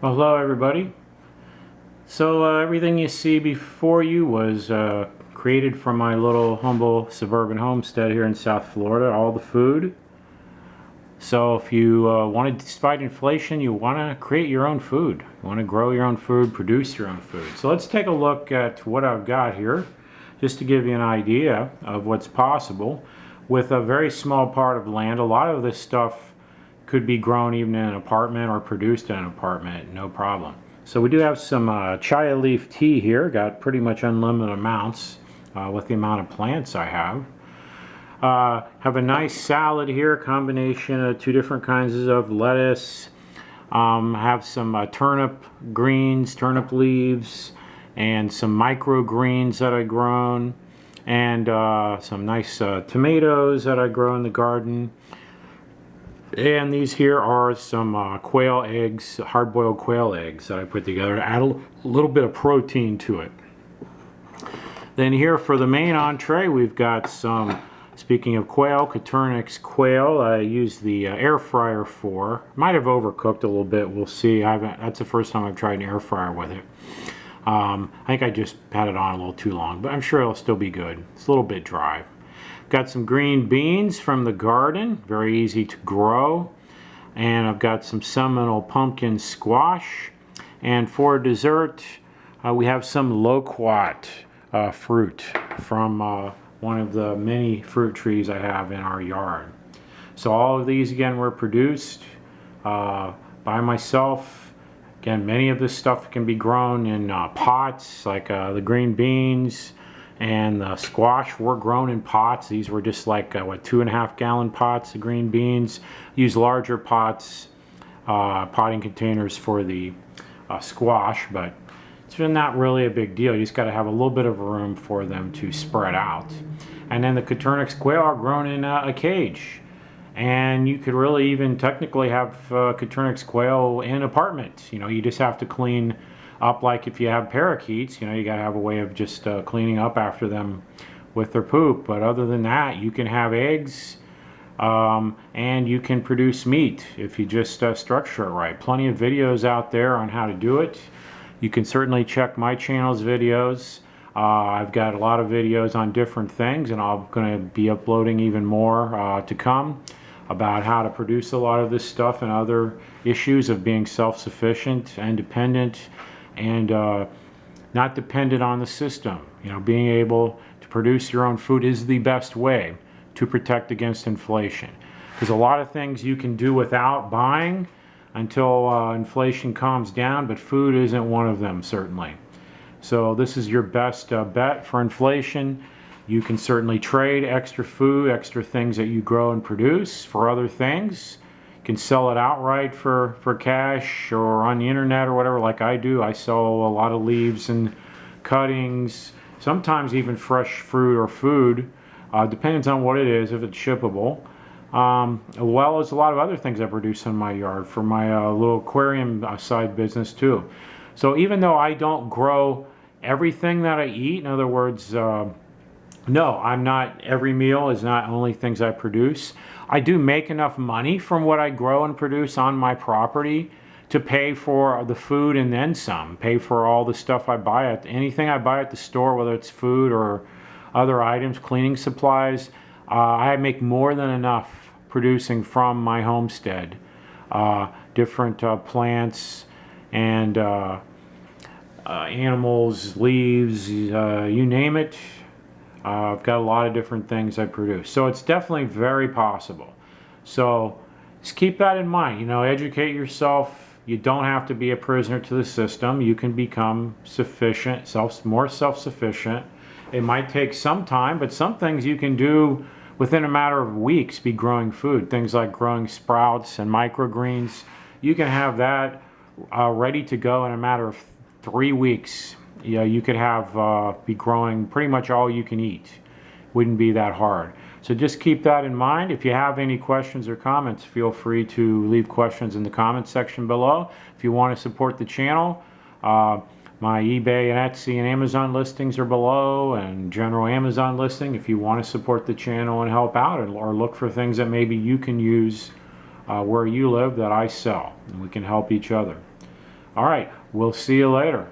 Well, hello everybody. So everything you see before you was created from my little humble suburban homestead here in South Florida. All the food. So if you want to fight inflation, you want to create your own food. You want to grow your own food, produce your own food. So let's take a look at what I've got here, just to give you an idea of what's possible with a very small part of land. A lot of this stuff could be grown even in an apartment or produced in an apartment, no problem. So we do have some chia leaf tea here, got pretty much unlimited amounts with the amount of plants I have. Have a nice salad here, combination of two different kinds of lettuce. Have some turnip greens, turnip leaves, and some microgreens that I grown, and some nice tomatoes that I grow in the garden. And these here are some quail eggs, hard-boiled quail eggs that I put together to add a little bit of protein to it. Then here for the main entree, we've got some, speaking of quail, Coturnix quail. I used the air fryer for. Might have overcooked a little bit. We'll see. That's the first time I've tried an air fryer with it. I think I just had it on a little too long, but I'm sure it'll still be good. It's a little bit dry. Got some green beans from the garden, very easy to grow. And I've got some Seminole pumpkin squash. And for dessert, we have some loquat fruit from one of the many fruit trees I have in our yard. So all of these again were produced by myself. Again, many of this stuff can be grown in pots, like the green beans and the squash were grown in pots. These were just like 2.5 gallon pots of green beans. Use larger pots, potting containers for the squash, but it's not really a big deal. You just got to have a little bit of room for them to spread out. And then the Coturnix quail are grown in a cage. And you could really even technically have Coturnix quail in an apartment. You know, you just have to clean up, like if you have parakeets, you know, you got to have a way of just cleaning up after them with their poop. But other than that, you can have eggs and you can produce meat if you just structure it right. Plenty of videos out there on how to do it. You can certainly check my channel's videos. I've got a lot of videos on different things, and I'm going to be uploading even more to come about how to produce a lot of this stuff and other issues of being self-sufficient, independent, and not dependent on the system. You know, being able to produce your own food is the best way to protect against inflation. There's a lot of things you can do without buying until inflation calms down, but food isn't one of them, certainly. So this is your best bet for inflation. You can certainly trade extra food, extra things that you grow and produce for other things. You can sell it outright for cash or on the internet or whatever, like I do. I sell a lot of leaves and cuttings, sometimes even fresh fruit or food. Depends on what it is, if it's shippable. As well as a lot of other things I produce in my yard for my little aquarium side business too. So even though I don't grow everything that I eat, in other words, no, I'm not, every meal is not only things I produce. I do make enough money from what I grow and produce on my property to pay for the food and then some, pay for all the stuff I buy anything I buy at the store, whether it's food or other items, cleaning supplies. I make more than enough producing from my homestead. Different plants and animals, leaves, you name it. I've got a lot of different things I produce. So it's definitely very possible. So just keep that in mind. You know, educate yourself. You don't have to be a prisoner to the system. You can become sufficient, more self-sufficient. It might take some time, but some things you can do within a matter of weeks, be growing food. Things like growing sprouts and microgreens. You can have that ready to go in a matter of 3 weeks. Yeah, you could have be growing pretty much all you can eat. Wouldn't be that hard. So just keep that in mind. If you have any questions or comments, feel free to leave questions in the comments section below. If you want to support the channel, my eBay and Etsy and Amazon listings are below, and general Amazon listing if you want to support the channel and help out, or look for things that maybe you can use where you live that I sell, and we can help each other. All right, we'll see you later.